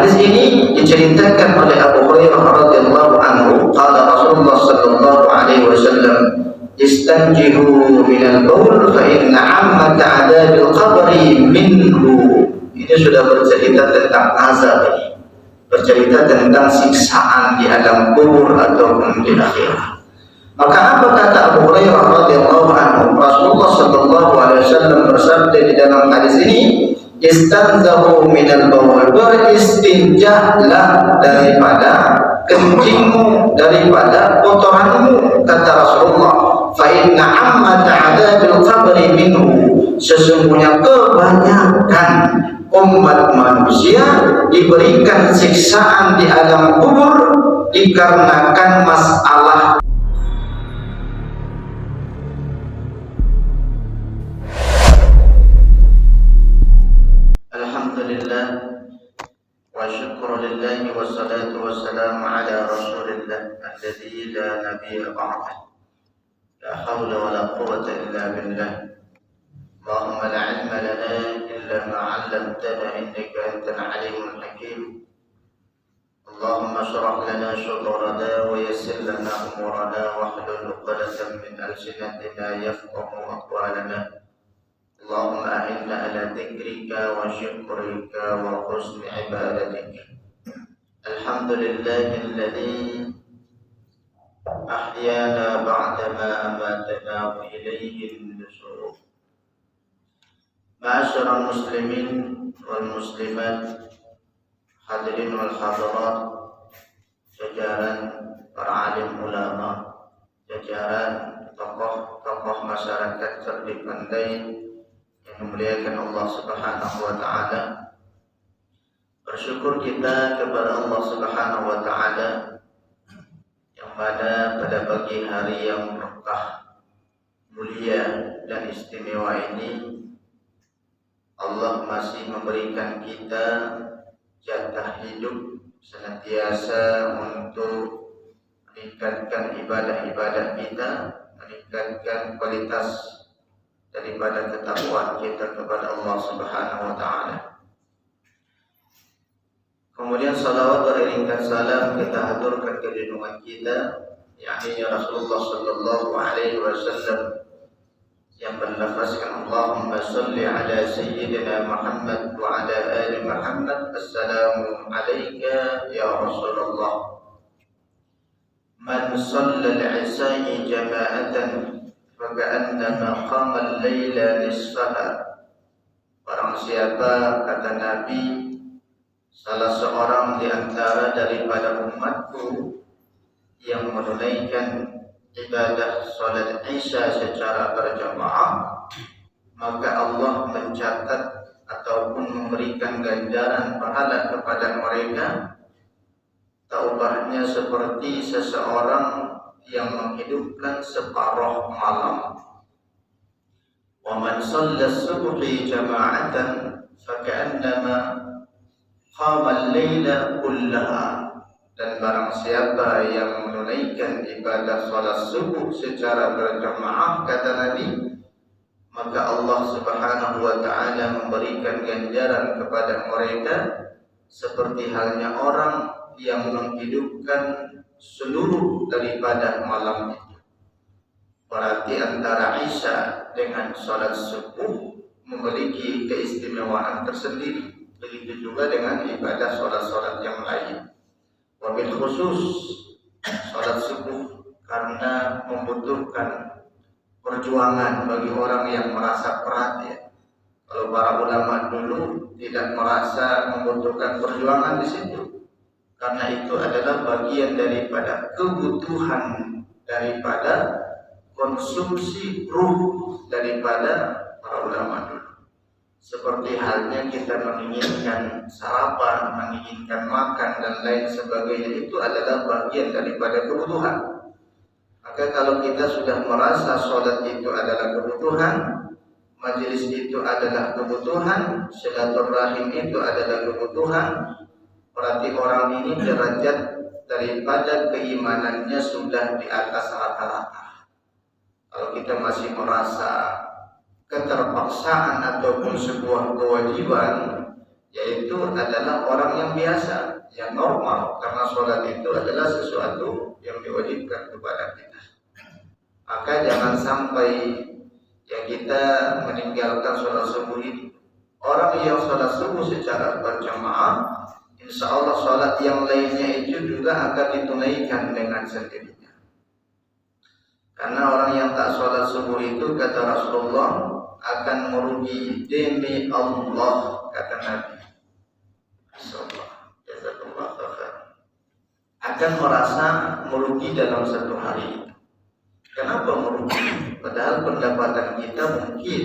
hadis ini diceritakan oleh Abu Hurairah radhiyallahu anhu, qala Rasulullah sallallahu alaihi wasallam, istanjihu minal baul fa inna 'ammata 'adzabil qabri minhu. Ini sudah bercerita tentang azab ini, bercerita tentang siksaan di alam kubur ataupun di akhirat. Maka apa kata Abu Hurairah radhiyallahu anhu? Rasulullah sallallahu alaihi wasallam bersabda di dalam hadis ini, istanzahu minal baul, beristinjahlah daripada kencingmu, daripada kotoranmu, kata Rasulullah. Fa inna 'ammata 'adzabil qabri minhu, sesungguhnya kebanyakan umat manusia diberikan siksaan di alam kubur dikarenakan masalah. Alhamdulillah wa syukru lillahi wassalatu wassalamu ala rasulillah alladzi la nabiyya ba'dah. La hawla wa la quwwata illa billah. Allahumma la ilma lana illa ma 'allamtana innaka antal alimul hakim. Allahumma shrah lana sudurana wa yassir lana umurana wa hlul 'uqdatan min alsinatina yafqahu aqwalana. Allahumma a'inna ala dzikrika wa syukrika wa husni ibadatik. Alhamdulillahilladzi ahyana ba'dama amatana wa ilayhi an-nusyur. Ma'asyiral muslimin wal muslimat, hadirin wal hadirat, jajaran para alim ulama, jajaran tokoh-tokoh masyarakat cerdik pandai yang memuliakan Allah Subhanahu wa taala. Bersyukur kita kepada Allah Subhanahu wa taala yang mana pada pagi hari yang berkah, mulia dan istimewa ini Allah masih memberikan kita jatah hidup senantiasa untuk meningkatkan ibadah-ibadah kita, meningkatkan kualitas daripada ketakwaan kita kepada Allah Subhanahu wa taala. Kemudian salawat beriringkan salam kita haturkan ke junjungan kita, yakni Rasulullah sallallahu alaihi wasallam, yang berlafazkan Allahumma salli ala sayyidina Muhammad wa ala ali Muhammad. Assalamu alayka ya Rasulullah. Man shalla al-'isha'i jama'atan faka'annama qama al-laila nisfaha. Barang siapa, kata Nabi, salah seorang di antara daripada umatku yang menunaikan ibadah salat Isya secara berjamaah, maka Allah mencatat ataupun memberikan ganjaran pahala kepada mereka taubahnya seperti seseorang yang menghidupkan separuh malam. Wa man shalla as-subhi jama'atan faka'annama qama al-laila kullaha. Dan barang siapa yang menunaikan ibadah salat subuh secara berjamaah, kata Nabi, maka Allah Subhanahu wa taala memberikan ganjaran kepada mereka seperti halnya orang yang menghidupkan seluruh daripada malam itu. Berarti antara Isya dengan salat subuh memiliki keistimewaan tersendiri. Begitu juga dengan ibadah salat-salat yang lain. Wabil khusus salat subuh karena membutuhkan perjuangan bagi orang yang merasa berat, ya. Kalau para ulama dulu tidak merasa membutuhkan perjuangan di situ, karena itu adalah bagian daripada kebutuhan daripada konsumsi ruh daripada para ulama dulu. Seperti halnya kita menginginkan sarapan, menginginkan makan dan lain sebagainya, itu adalah bagian daripada kebutuhan. Maka kalau kita sudah merasa sholat itu adalah kebutuhan, majelis itu adalah kebutuhan, silaturahim itu adalah kebutuhan, berarti orang ini derajat daripada keimanannya sudah di atas rata-rata. Kalau kita masih merasa keterpaksaan ataupun sebuah kewajiban yaitu adalah orang yang biasa, yang normal, karena sholat itu adalah sesuatu yang diwajibkan kepada kita. Maka jangan sampai yang kita meninggalkan sholat subuh ini. Orang yang sholat subuh secara berjamaah, insya Allah sholat yang lainnya itu juga akan ditunaikan dengan sendirinya. Karena orang yang tak sholat subuh itu, kata Rasulullah, akan merugi demi Allah, kata Nabi. Akan merasa merugi dalam satu hari. Kenapa merugi? Padahal pendapatan kita mungkin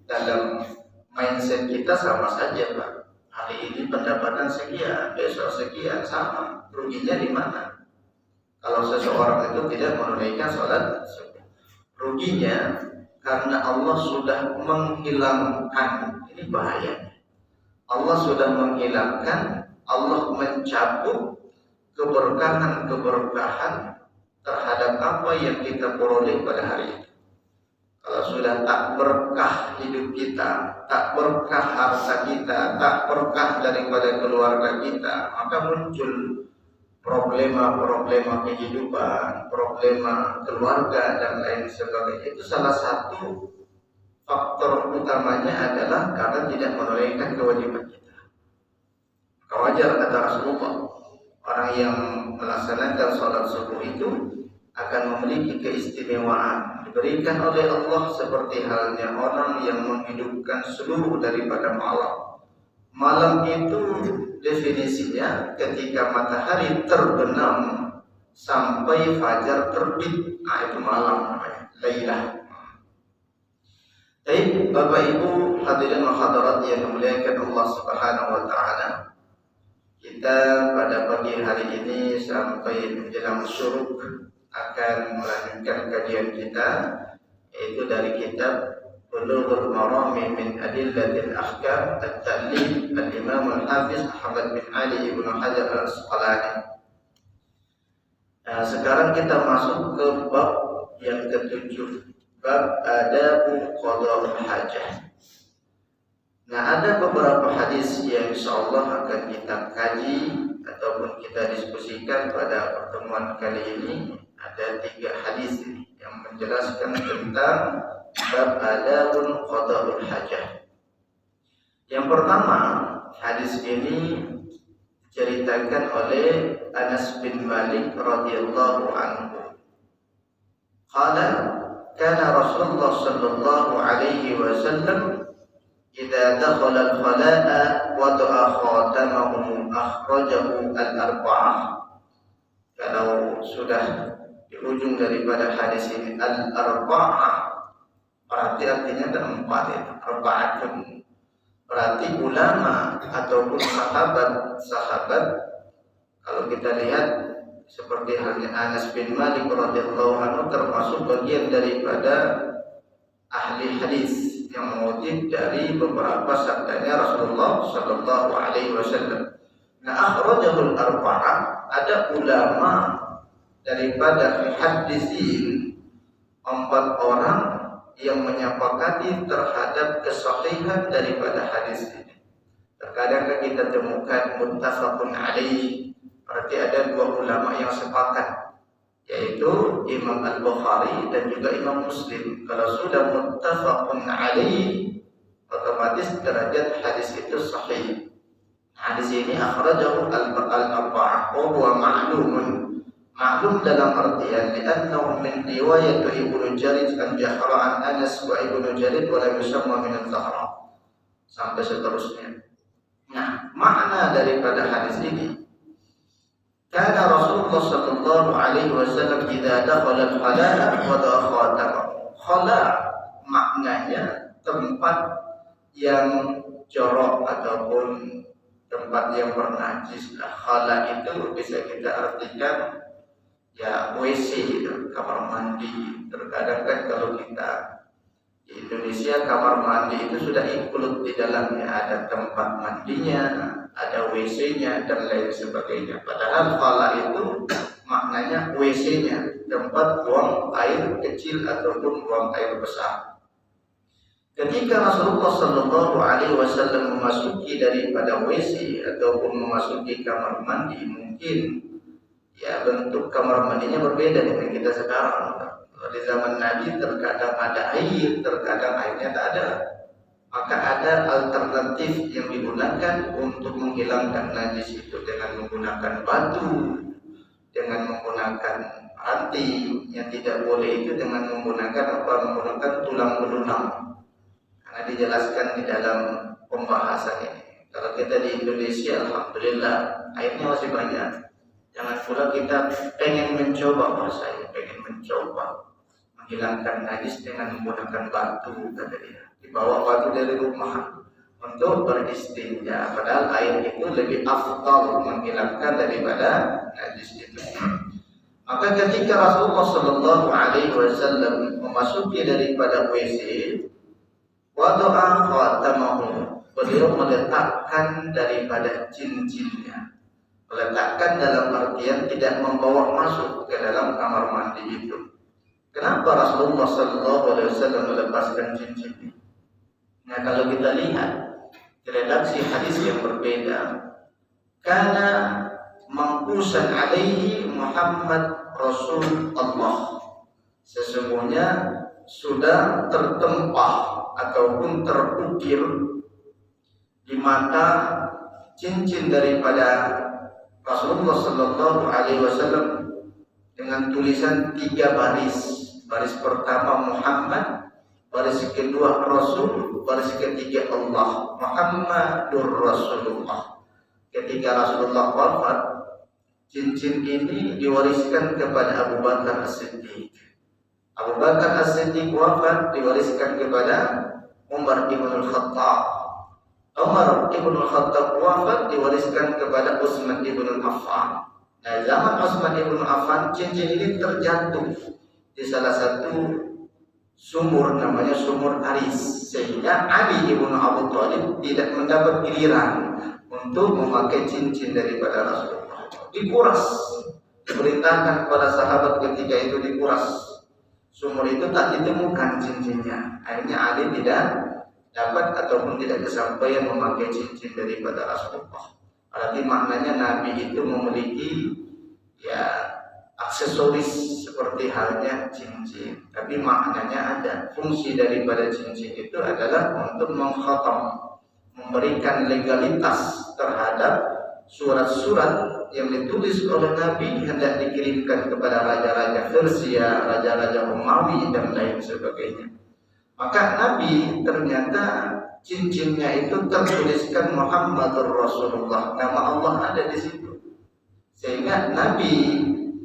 dalam mindset kita sama saja, Pak. Hari ini pendapatan sekian, besok sekian, sama. Ruginya di mana? Kalau seseorang itu tidak menunaikan sholat subuh, ruginya karena Allah sudah menghilangkan. Ini bahaya. Allah sudah menghilangkan, Allah mencabut keberkahan terhadap apa yang kita peroleh pada hari itu. Kalau sudah tak berkah hidup kita, tak berkah harta kita, tak berkah daripada keluarga kita, maka muncul problema-problema kehidupan, problema keluarga dan lain sebagainya. Itu salah satu faktor utamanya adalah karena tidak menunaikan kewajiban kita. Maka wajar kata Rasulullah, orang yang melaksanakan sholat subuh itu akan memiliki keistimewaan diberikan oleh Allah seperti halnya orang yang menghidupkan seluruh daripada malam. Malam itu definisinya ketika matahari terbenam sampai fajar terbit. Nah, itu malam namanya, lailah. Baik, Bapak Ibu hadirin wa hadirat yang dimuliakan Allah Subhanahu wa taala. Kita pada pagi hari ini sampai menjelang syuruk akan melanjutkan kajian kita, yaitu dari kitab Bulughul Marami min Adillatil Ahkam At-Ta'lil Al-Imam Al-Hafiz Ahmad bin Ali Ibnu Hajar Al-Asqalani. Nah, sekarang kita masuk ke bab yang ketujuh, bab Adabu Qada'ul Hajah. Nah, ada beberapa hadis yang insyaallah akan kita kaji ataupun kita diskusikan pada pertemuan kali ini. Ada 3 hadis yang menjelaskan tentang bab Adabul Qada'ul Hajah. Yang pertama, hadis ini diceritakan oleh Anas bin Malik radhiyallahu anhu. Qala kana Rasulullah sallallahu alaihi wasallam idza dakhala al-khala'a wa da'a khatamahu akhrajahu al-arba'ah. Kalau sudah di ujung daripada hadis ini al-arba'ah, berarti artinya ada 4 ya, arba'atun. Berarti ulama ataupun sahabat-sahabat, kalau kita lihat seperti halnya Anas bin Malik radhiyallahu anhu termasuk bagian daripada ahli hadis yang mengutip dari beberapa sabdanya Rasulullah sallallahu alaihi wasallam. Nah, akhrajahul arba'ah, ada ulama daripada muhaddisin 4 orang yang menyepakati terhadap kesahihan daripada hadis ini. Terkadang kita temukan muttafaqun alaih, berarti ada 2 ulama yang sepakat, yaitu Imam Al-Bukhari dan juga Imam Muslim. Kalau sudah muttafaqun alaih, otomatis derajat hadis itu sahih. Hadis ini akhrajahu al-arba'ah wa huwa ma'lumun. Ma'lum dalam artian li'annahu min riwayat Ibnu Jarir an Jahra an Anas wa Ibnu Jarir wa la yusamma min al-Zahra sampai seterusnya. Nah, makna daripada hadis ini, kana Rasulullah sallallahu alaihi wasallam idza dakhala al-khala' wa da'a khatamahu. Khala' maknanya tempat yang jorok ataupun tempat yang bernajis. Khala' itu bisa kita artikan ya WC gitu, kamar mandi. Terkadang kan kalau kita di Indonesia kamar mandi itu sudah include di dalamnya, ada tempat mandinya, ada WC-nya dan lain sebagainya. Padahal khala itu maknanya WC-nya, tempat buang air kecil ataupun buang air besar. Ketika Rasulullah Shallallahu Alaihi Wasallam memasuki daripada WC ataupun memasuki kamar mandi, mungkin ya bentuk kamar mandinya berbeda dengan kita sekarang. Kalau di zaman Nabi terkadang ada air, terkadang airnya tak ada. Maka ada alternatif yang digunakan untuk menghilangkan najis itu dengan menggunakan batu, dengan menggunakan rantai. Yang tidak boleh itu dengan menggunakan apa? Menggunakan tulang belulang. Karena dijelaskan di dalam pembahasan ini. Kalau kita di Indonesia, alhamdulillah airnya masih banyak. Jangan pula kita pengen mencoba, saya pengen mencoba menghilangkan najis dengan menggunakan batu, kata dia. Dibawa batu dari rumah untuk beristinja. Padahal air itu lebih afdal menghilangkan daripada najis itu. Maka ketika Rasulullah Shallallahu Alaihi Wasallam memasuki daripada WC, wada'a khatamahu, beliau meletakkan daripada cincinnya. Meletakkan dalam artian tidak membawa masuk ke dalam kamar mandi itu. Kenapa Rasulullah Sallallahu Alaihi Wasallam melepaskan cincin ini? Nah, kalau kita lihat di redaksi hadis yang berbeda, karena mangkusan alaihi Muhammad Rasul Allah, sesungguhnya sudah tertempah ataupun terukir di mata cincin daripada Rasulullah Sallallahu Alaihi Wasallam dengan tulisan 3 baris. Baris pertama Muhammad, baris kedua Rasul, baris ketiga Allah, Muhammadur Rasulullah. Ketika Rasulullah wafat, cincin ini diwariskan kepada Abu Bakar As-Siddiq. Abu Bakar As-Siddiq wafat, diwariskan kepada Umar ibn al-Khattab. Umar ibn al-Khattab wafat, diwariskan kepada Utsman ibn Affan. Nah, zaman Utsman ibn Affan, cincin ini terjatuh di salah satu sumur, namanya sumur Aris, sehingga Ali ibn Abi Thalib tidak mendapat giliran untuk memakai cincin daripada Rasulullah. Dikuras, diperintahkan kepada sahabat ketika itu dikuras. Sumur itu tak ditemukan cincinnya. Akhirnya Ali tidak dapat ataupun tidak kesampaian memakai cincin daripada Rasulullah. Berarti maknanya Nabi itu memiliki ya aksesoris seperti halnya cincin. Tapi maknanya ada. Fungsi daripada cincin itu adalah untuk mengkhatam, memberikan legalitas terhadap surat-surat yang ditulis oleh Nabi hendak dikirimkan kepada raja-raja Persia, raja-raja Romawi dan lain sebagainya. Maka Nabi ternyata cincinnya itu tertuliskan Muhammadur Rasulullah, nama Allah ada di situ. Sehingga Nabi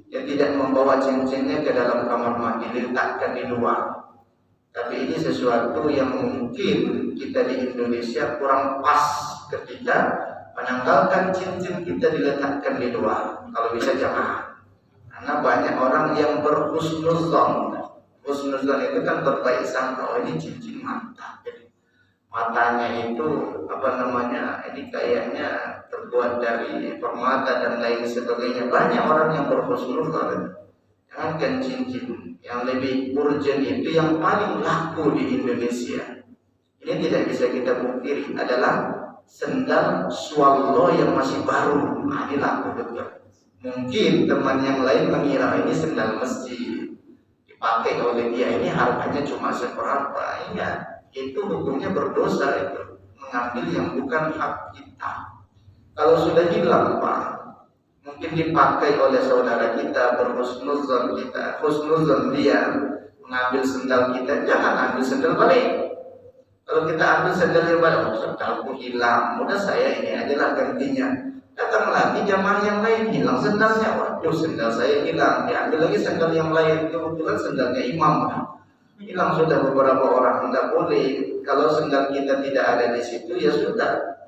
yang tidak membawa cincinnya ke dalam kamar mandi, diletakkan di luar. Tapi ini sesuatu yang mungkin kita di Indonesia kurang pas ketika menanggalkan cincin kita diletakkan di luar. Kalau bisa jangan. Karena banyak orang yang berhusnuzon. Husnuzon itu kan berbaik sangka, oh ini cincin mata. Matanya itu ini kayaknya terbuat dari permata dan lain sebagainya. Banyak orang yang berhusnuzon. Jangankan cincin, yang lebih urgent itu yang paling laku di Indonesia. Ini tidak bisa kita pungkiri adalah sendal swallow yang masih baru. Nah, ini laku betul. Mungkin teman yang lain mengira ini sendal masjid dipakai oleh dia, ini harganya cuma seberapa. Iya, itu hukumnya berdosa, itu mengambil yang bukan hak kita. Kalau sudah hilang Pak, mungkin dipakai oleh saudara kita, berhusnuzon kita, husnuzon dia mengambil sendal kita, jangan ambil sendal balik. Kalau kita ambil sendal yang baru, sendalku hilang, udah saya ini adalah gantinya. Datang lagi jamaah yang lain, hilang sendalnya, waduh sendal saya hilang, diambil lagi sendal yang lain, kebetulan sendalnya imam. Hilang sudah beberapa orang, tidak boleh. Kalau sendal kita tidak ada di situ, ya sudah.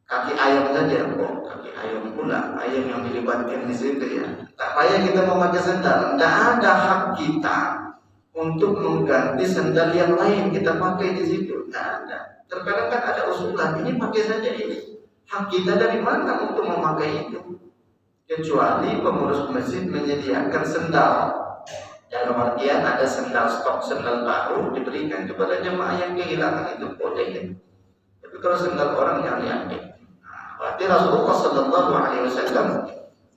Kaki ayam saja, kaki ayam pula, ayam yang dilibatkan di situ ya. Tak payah kita memakai sendal, tidak ada hak kita untuk mengganti sendal yang lain kita pakai di situ, tidak ada. Terkadang kan ada usulan, ini pakai saja ini. Hak kita dari mana untuk memakai itu? Kecuali pengurus masjid menyediakan sendal Dalam artian ada stok sendal baru diberikan kepada jemaah yang kehilangan, itu boleh ya. Tapi kalau sendal orang yang diambil, berarti Rasulullah Sallallahu Alaihi Wasallam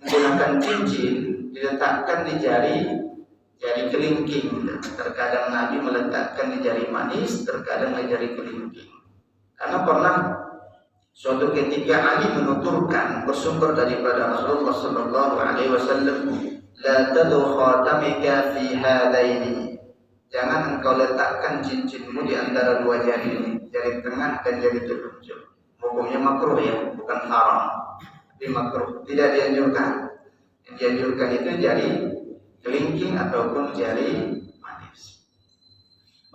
menggunakan cincin diletakkan di jari kelingking. Terkadang Nabi meletakkan di jari manis, terkadang di jari kelingking. Karena pernah suatu ketika Ali menuturkan bersumber daripada Rasulullah Sallallahu Alaihi Wasallam, la tadu khatamika fi hadaini, jangan engkau letakkan cincinmu di antara dua jari ini, jari tengah dan jari telunjuk. Hukumnya makruh ya, bukan haram, tapi makruh, tidak dianjurkan. Yang dianjurkan itu jari kelingking ataupun jari manis.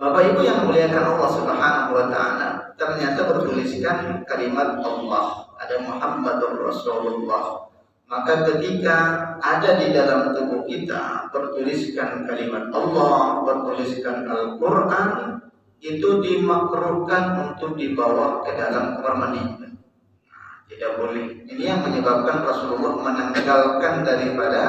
Bapak Ibu yang memuliakan Allah Subhanahu wa taala, ternyata bertuliskan kalimat Allah, ada Muhammadur Rasulullah. Maka ketika ada di dalam tubuh kita bertuliskan kalimat Allah, bertuliskan Al-Quran, itu dimakruhkan untuk dibawa ke dalam kamar mandi. Tidak boleh. Ini yang menyebabkan Rasulullah menanggalkan daripada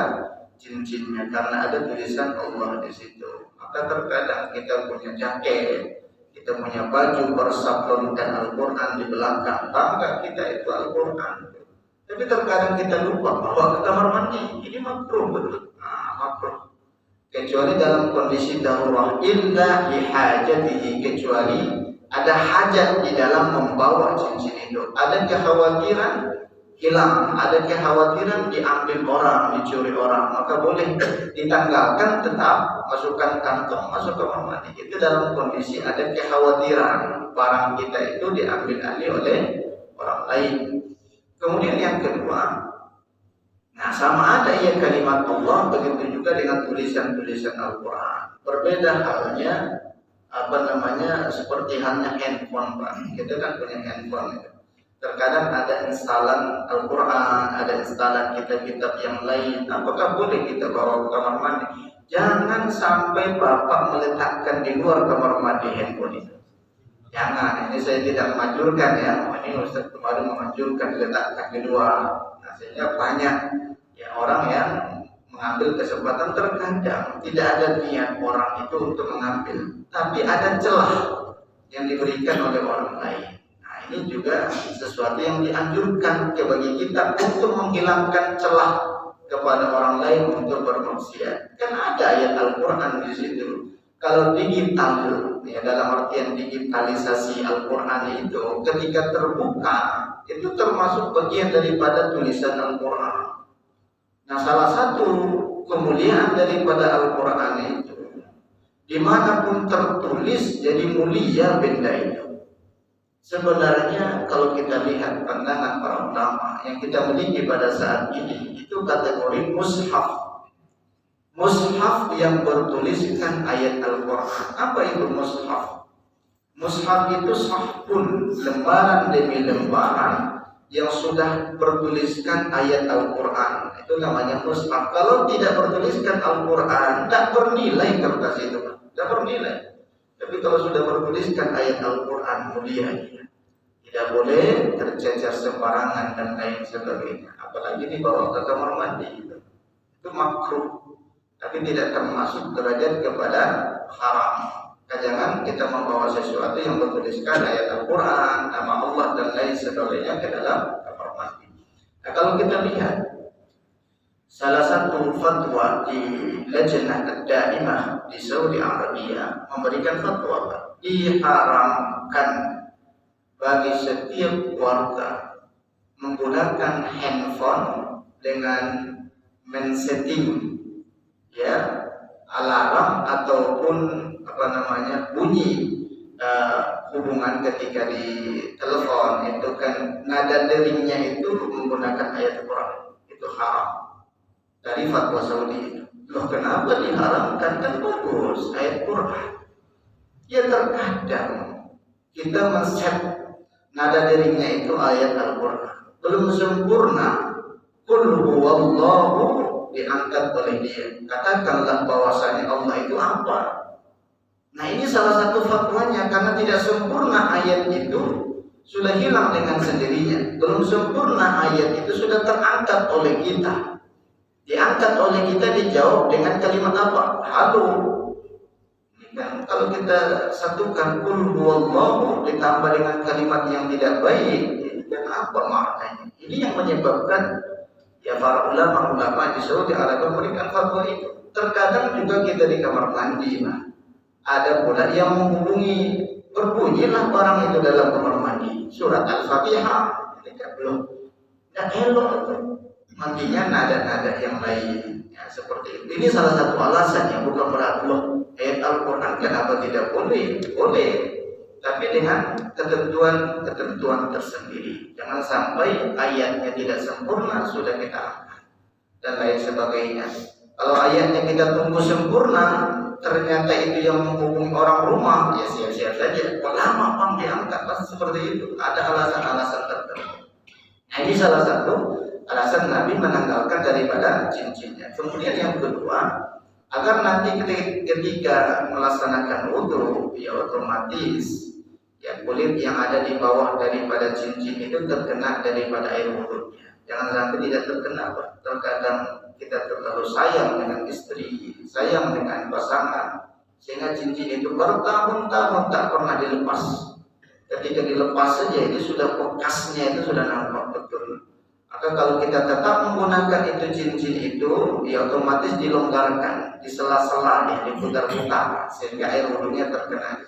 cincinnya, karena ada tulisan Allah di situ. Maka terkadang kita punya jaket, kita punya baju bersablonkan Al-Quran di belakang, bangga kita itu Al-Quran. Tapi terkadang kita lupa bawa ke kamar mandi, ini makruh betul. Makruh. Kecuali dalam kondisi darurat, illa lihajatihi, kecuali ada hajat di dalam membawa cincin itu. Ada kekhawatiran hilang, ada kekhawatiran diambil orang, dicuri orang, maka boleh ditanggalkan, tetap masukkan kantong, masuk ke kamar mandi. Itu dalam kondisi ada kekhawatiran barang kita itu diambil alih oleh orang lain. Kemudian yang kedua, nah sama ada ya kalimat Allah, begitu juga dengan tulisan-tulisan Al-Quran. Berbeda halnya seperti halnya handphone, Pak. Kita kan punya handphone ya. Terkadang ada instalan Al-Quran, ada instalan kitab-kitab yang lain. Apakah boleh kita bawa ke kamar mandi? Jangan sampai Bapak meletakkan di luar kamar mandi handphone itu. Jangan, ini saya tidak menganjurkan ya. Ini Ustaz kemarin menganjurkan diletakkan di luar. Nah, sehingga banyak ya orang yang mengambil kesempatan, terkadang tidak ada niat orang itu untuk mengambil, tapi ada celah yang diberikan oleh orang lain. Nah, ini juga sesuatu yang dianjurkan bagi kita untuk menghilangkan celah kepada orang lain untuk bermaksiat. Kan ada ayat Al-Quran di situ. Kalau digital, ya dalam artian digitalisasi Al-Quran itu, ketika terbuka, itu termasuk bagian daripada tulisan Al-Quran. Nah, salah satu kemuliaan daripada Al-Quran itu, dimanapun tertulis jadi mulia benda itu. Sebenarnya kalau kita lihat pandangan para ulama yang kita miliki pada saat ini, itu kategori mushaf. Mushaf yang bertuliskan ayat Al-Quran. Apa itu mushaf? Mushaf itu sahpun, lembaran demi lembaran yang sudah bertuliskan ayat Al-Quran. Itu namanya mushaf. Kalau tidak bertuliskan Al-Quran, tidak bernilai kertas itu, tidak bernilai. Tapi kalau sudah bertuliskan ayat Al-Quran, mulianya. Tidak boleh tercecer sembarangan dan lain sebagainya. Apalagi dibawa ke kamar mandi. Itu makruh. Tapi tidak termasuk derajat kepada haram. Jangan kita membawa sesuatu yang bertuliskan ayat Al-Quran, nama Allah dan lain sebagainya ke dalam kamar mandi. Nah, kalau kita lihat salah satu fatwa di Lajnah Ad-Daimah di Saudi Arabia memberikan fatwa diharamkan bagi setiap warga menggunakan handphone dengan men-setting ya alarm ataupun bunyi hubungan ketika di telepon, itu kan nada deringnya itu menggunakan ayat Quran, itu haram dari fatwa Saudi itu. Loh, kenapa diharamkan? Kan bagus ayat Quran. Ya terkadang kita men-set nada deringnya itu ayat Al-Quran belum sempurna. Qul huwallahu diangkat oleh dia. Katakanlah bahwasanya Allah itu apa. Nah, ini salah satu fatwanya, karena tidak sempurna ayat itu sudah hilang dengan sendirinya. Belum sempurna ayat itu sudah terangkat oleh kita. Diangkat oleh kita, dijawab dengan kalimat apa? Halo. Ini kan kalau kita satukan qul huwallahu ditambah dengan kalimat yang tidak baik, ini kan apa maknanya? Ini yang menyebabkan ya para ulama di Saudi Arabia memberikan fatwa itu. Terkadang juga kita di kamar mandi, ada pula yang menghubungi, berbunyilah orang itu dalam kamar mandi surat Al-Fatihah, tidak belum, tidak elok itu. Mandinya nada-nada yang lain, ya, seperti itu. Ini salah satu alasan yang bukan berarti ayat Al-Quran kenapa tidak boleh, boleh, tapi dengan ketentuan tersendiri. Jangan sampai ayatnya tidak sempurna sudah kita angkat dan lain sebagainya. Kalau ayatnya kita tunggu sempurna, ternyata itu yang menghubungi orang rumah, ya siap-siap saja. Lama bang diangkat, pasti seperti itu. Ada alasan-alasan tertentu. Nah, ini salah satu alasan Nabi menanggalkan daripada cincinnya. Kemudian yang kedua, agar nanti ketika melaksanakan wudhu, ya otomatis ya kulit yang ada di bawah daripada cincin itu terkena daripada air wudhunya. Jangan sampai tidak terkena, Pak. Terkadang kita terlalu sayang dengan istri, sayang dengan pasangan, sehingga cincin itu bertahun-tahun tak pernah dilepas. Ketika dilepas saja itu sudah bekasnya itu sudah nampak betul. Maka kalau kita tetap menggunakan itu cincin itu, ya otomatis dilonggarkan, di sela-sela, ya, diputar-putar, sehingga air wudhunya terkena.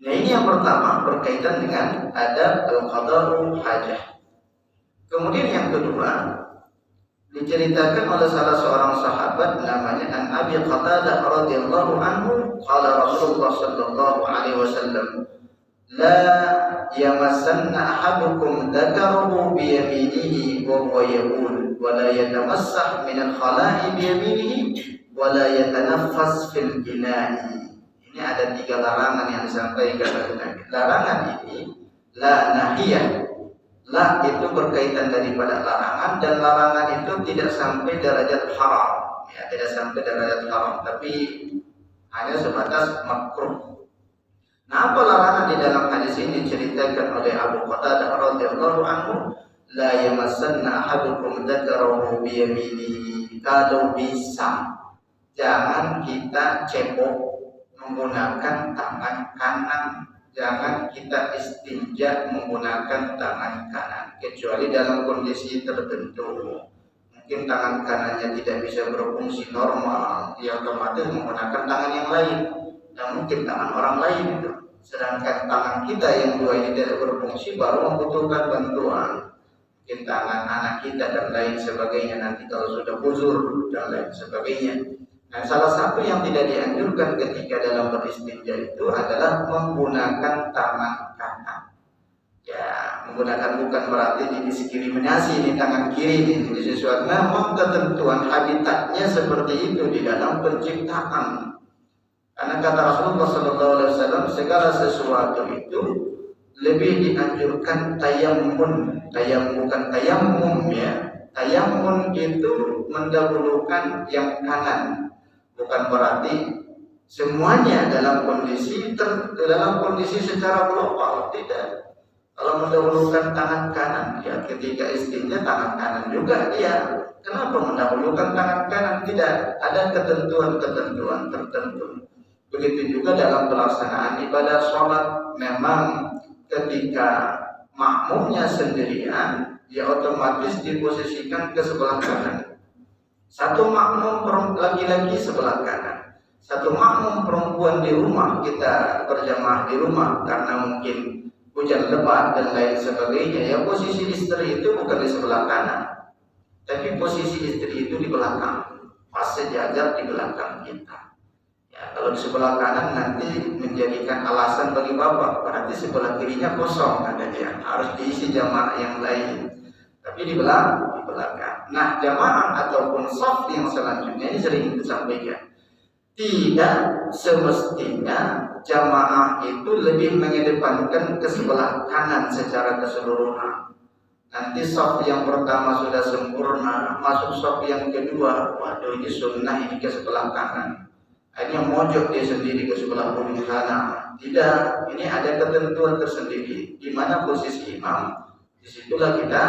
Nah, ini yang pertama berkaitan dengan adab al-qada'u hajah. Kemudian yang kedua, diceritakan oleh salah seorang sahabat namanya An Abi Qatadah radhiyallahu anhu, qala Rasulullah sallallahu alaihi wasallam, la yamassanna ahadukum dzakarahu bi yaminihi wa huwa yaqul wa la yatamassah min al-khala'i bi yaminihi wa la yatanaffas fil ina'i. Ini ada 3 larangan yang disampaikan oleh Nabi. Larangan ini la nahiyah. La itu berkaitan daripada larangan, dan larangan itu tidak sampai derajat haram, ya, tidak sampai derajat haram, tapi hanya sebatas makruh. Nah, apa larangan di dalam hadis ini diceritakan oleh Abu Qatadah radhiyallahu anhu, la yamassanna ahadukum dzakarahu bi yaminihi. Kalau bisa jangan kita cebok menggunakan tangan kanan. Jangan kita istinja menggunakan tangan kanan, kecuali dalam kondisi tertentu. Mungkin tangan kanannya tidak bisa berfungsi normal, dia otomatis menggunakan tangan yang lain, dan mungkin tangan orang lain itu. Sedangkan tangan kita yang dua ini tidak berfungsi, baru membutuhkan bantuan. Mungkin tangan anak kita dan lain sebagainya, nanti kalau sudah buzur dan lain sebagainya. Nah, salah satu yang tidak dianjurkan ketika dalam beristinja itu adalah menggunakan tangan kanan. Ya, menggunakan bukan berarti diskriminasi ini tangan kiri ini sesuatu. Memang ketentuan habitatnya seperti itu di dalam penciptaan. Karena kata Rasulullah SAW, segala sesuatu itu lebih dianjurkan tayammun. Bukan tayammum, ya. Tayammum itu mendahulukan yang kanan. Bukan berarti semuanya dalam kondisi secara global, tidak. Kalau mendahulukan tangan kanan, ya ketika istinja tangan kanan juga dia. Kenapa mendahulukan tangan kanan? Tidak, ada ketentuan tertentu. Begitu juga dalam pelaksanaan ibadah sholat, memang ketika makmumnya sendirian, ya otomatis diposisikan ke sebelah kanan. Satu makmum laki-laki sebelah kanan, satu makmum perempuan di rumah, kita berjamaah di rumah karena mungkin hujan lebat dan lain sebagainya, ya posisi istri itu bukan di sebelah kanan, tapi posisi istri itu di belakang, pas sejajar di belakang kita. Ya, kalau di sebelah kanan nanti menjadikan alasan bagi bapak, berarti sebelah kirinya kosong, ada dia harus diisi jamaah yang lain. Tapi di belakang. Nah, jamaah ataupun shaf yang selanjutnya ini sering disampaikan, tidak semestinya jamaah itu lebih mengedepankan ke sebelah kanan secara keseluruhan. Nanti shaf yang pertama sudah sempurna, masuk shaf yang kedua, waduh ini sunnah ini ke sebelah kanan. Akhirnya mojok dia sendiri ke sebelah ujung kanan. Tidak, ini ada ketentuan tersendiri di mana posisi imam. Disitulah kita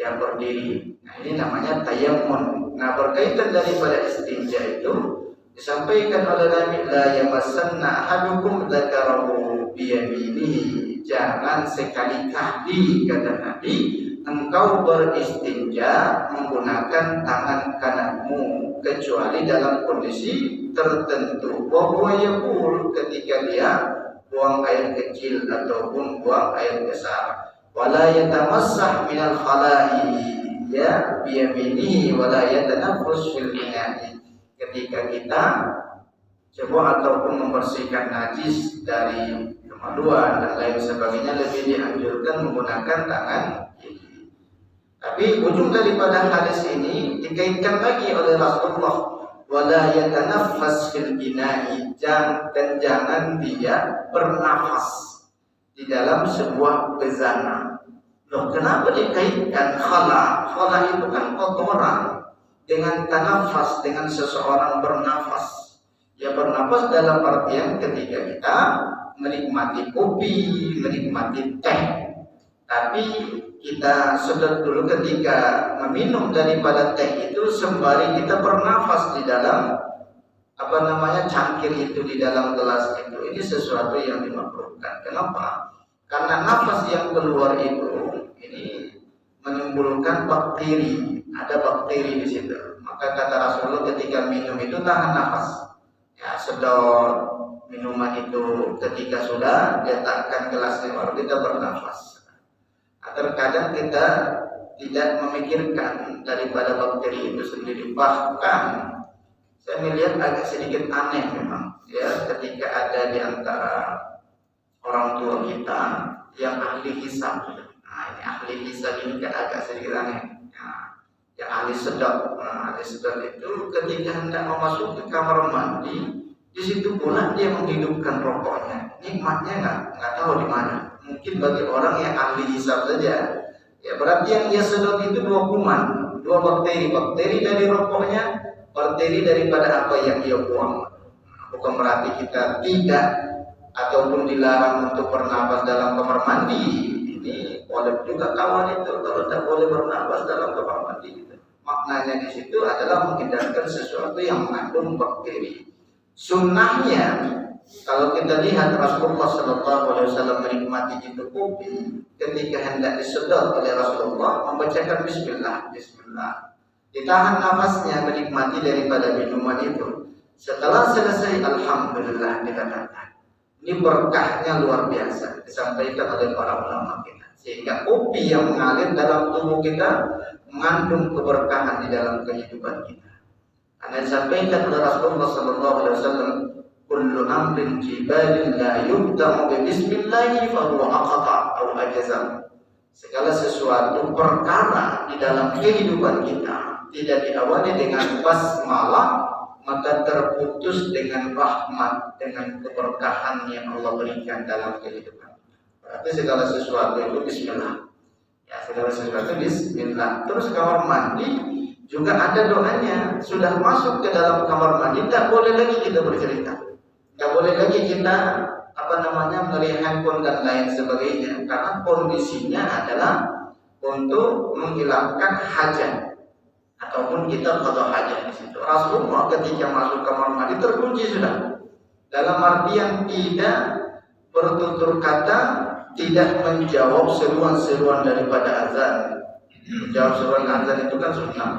dia berdiri. Nah, ini namanya tayammun. Nah, berkaitan daripada istinja itu disampaikan oleh Nabi, la yamassanna ahadukum dzakarahu biyaminihi. Jangan sekali-kali, kata Nabi, engkau beristinja menggunakan tangan kananmu kecuali dalam kondisi tertentu. Wa huwa yaqul, ketika dia buang air kecil ataupun buang air besar. Wala yatamassah minal khala'i ya biyaminihi wala yatanaffus fil ina'i. Ketika kita coba ataupun membersihkan najis dari kemaluan dan lain sebagainya, lebih dianjurkan menggunakan tangan kiri. Tapi ujung daripada hadis ini dikaitkan lagi oleh Rasulullah, wala yatanaffas fil ina'i, dan jangan dia bernafas di dalam sebuah bezana. Loh, kenapa dikaitkan khala? Khala itu kan kotoran dengan tanafas, dengan seseorang bernafas. Ya, bernafas dalam artian ketika kita menikmati kopi, menikmati teh, tapi kita sedot dulu ketika meminum daripada teh itu sembari kita bernafas di dalam cangkir itu, di dalam gelas itu. Ini sesuatu yang dimakruhkan. Kenapa? Karena nafas yang keluar itu ini menimbulkan bakteri, ada bakteri di situ. Maka kata Rasulullah, ketika minum itu tahan nafas. Ya, sedot minuman itu, ketika sudah letakkan gelasnya baru kita bernafas. Nah, terkadang kita tidak memikirkan daripada bakteri itu sendiri. Bahkan saya melihat agak sedikit aneh memang, ya, ketika ada di antara orang tua kita yang ahli hisab. Nah, ini ahli hisab ini kan agak sedikit aneh. Nah, yang ahli sedot. Nah, ahli sedot itu ketika hendak memasuki kamar mandi, di situ pula dia menghidupkan rokoknya. Nikmatnya nggak tahu di mana. Mungkin bagi orang yang ahli hisab saja. Ya, berarti yang dia sedot itu dua kuman, dua bakteri dari rokoknya, bakteri daripada apa yang dia buang. Bukan berarti kita tidak ataupun dilarang untuk bernapas dalam kamar mandi. Ini boleh juga kawan itu kalau tidak boleh bernapas dalam kamar mandi. Maknanya di situ adalah menghindarkan sesuatu yang mengandung bakteri. Sunnahnya, kalau kita lihat Rasulullah SAW menikmati itu kopi, ketika hendak disedot oleh Rasulullah membacakan Bismillah. Ditahan nafasnya menikmati daripada minuman itu. Setelah selesai, Alhamdulillah dikatakan. Ini berkahnya luar biasa disampaikan oleh para ulama kita. Sehingga kopi yang mengalir dalam tubuh kita mengandung keberkahan di dalam kehidupan kita. Karena disampaikan oleh Rasulullah SAW, kullu amrin jibalin la yubda'u bi bismillah fa huwa aqta aw ajzam. Segala sesuatu perkara di dalam kehidupan kita tidak diawali dengan basmalah, maka terputus dengan rahmat, dengan keberkahan yang Allah berikan dalam kehidupan. Berarti segala sesuatu itu bismillah. Ya, segala sesuatu bismillah. Terus kamar mandi juga ada doanya. Sudah masuk ke dalam kamar mandi, tidak boleh lagi kita bercerita. Tidak boleh lagi kita melihat handphone dan lain sebagainya. Karena kondisinya adalah untuk menghilangkan hajat. Ataupun kita qada hajat di situ. Rasulullah ketika masuk kamar mandi terkunci sudah. Dalam artian tidak bertutur kata, tidak menjawab seruan-seruan daripada azan. Menjawab seruan azan itu kan sunnah.